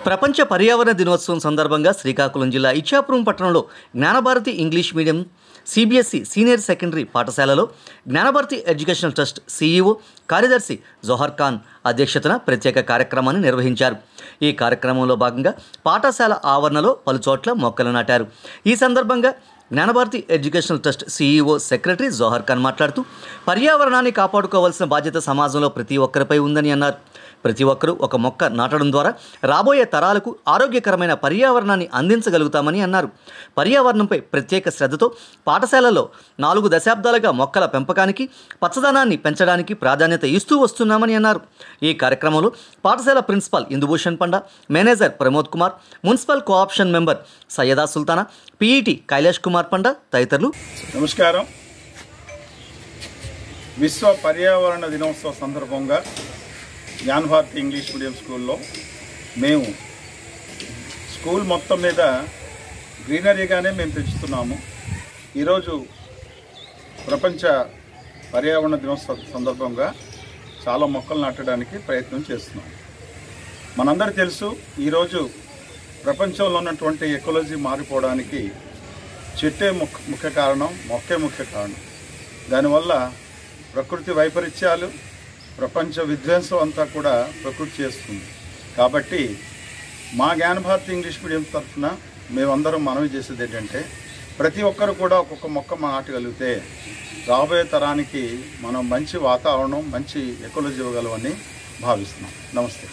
ప్రపంచ పర్యావరణ దినోత్సవం సందర్భంగా శ్రీకాకుళం జిల్లా ఇచ్చాపురం పట్టణంలో Gnanabharathi English medium CBSE senior secondary పాఠశాలలో జ్ఞానభారతి ఎడ్యుకేషనల్ ట్రస్ట్ సిఇఓ కార్యదర్శి జోహర్ ఖాన్ అధ్యక్షతన ప్రత్యేక కార్యక్రమాన్ని నిర్వహించారు. ఈ కార్యక్రమంలో భాగంగా పాఠశాల ఆవరణలో పలుచోట్ల మొక్కలు నాటారు. ఈ సందర్భంగా Gnanabharathi educational trust CEO secretary Johar Khan మాట్లాడుతూ పర్యావరణాన్ని కాపాడుకోవాల్సిన బాధ్యత సమాజంలో ప్రతి ఒక్కరిపై ఉందని అన్నారు. ప్రతి ఒక్కరూ ఒక మొక్క నాటడం ద్వారా రాబోయే తరాలకు ఆరోగ్యకరమైన పర్యావరణాన్ని అందించగలుగుతామని అన్నారు. పర్యావరణంపై ప్రత్యేక శ్రద్ధతో పాఠశాలలో 4 దశాబ్దాలుగా మొక్కల పెంపకానికి, పచ్చదనాన్ని పెంచడానికి ప్రాధాన్యత ఇస్తూ వస్తున్నామని అన్నారు. ఈ కార్యక్రమంలో పాఠశాల principal Indubhushan Panda, manager Pramod Kumar, municipal co-option member Syeda Sultana, PET Kailash Kumar Panda తదితరులు. నమస్కారం. విశ్వ పర్యావరణ దినోత్సవ సందర్భంగా జ్ఞానభారతి ఇంగ్లీష్ మీడియం స్కూల్లో మేము స్కూల్ మొత్తం మీద గ్రీనరీగానే మేము పెంచుతున్నాము. ఈరోజు ప్రపంచ పర్యావరణ దినోత్సవ సందర్భంగా చాలా మొక్కలు నాటడానికి ప్రయత్నం చేస్తున్నాం. మనందరికీ తెలుసు, ఈరోజు ప్రపంచంలో ఉన్నటువంటి ఎకాలజీ మారిపోవడానికి చెట్టే ముఖ్య కారణం, మొక్కే ముఖ్య కారణం. దానివల్ల ప్రకృతి వైపరీత్యాలు, ప్రపంచ విధ్వంసం అంతా కూడా ప్రకృతి చేస్తుంది. కాబట్టి మా జ్ఞానభారతి ఇంగ్లీష్ మీడియం తరఫున మేమందరం మనవి చేసేది ఏంటంటే, ప్రతి ఒక్కరు కూడా ఒక్కొక్క మొక్క నాటగలిగితే రాబోయే తరానికి మనం మంచి వాతావరణం, మంచి ఎకాలజీ ఇవ్వగలమని భావిస్తున్నాం. నమస్తే.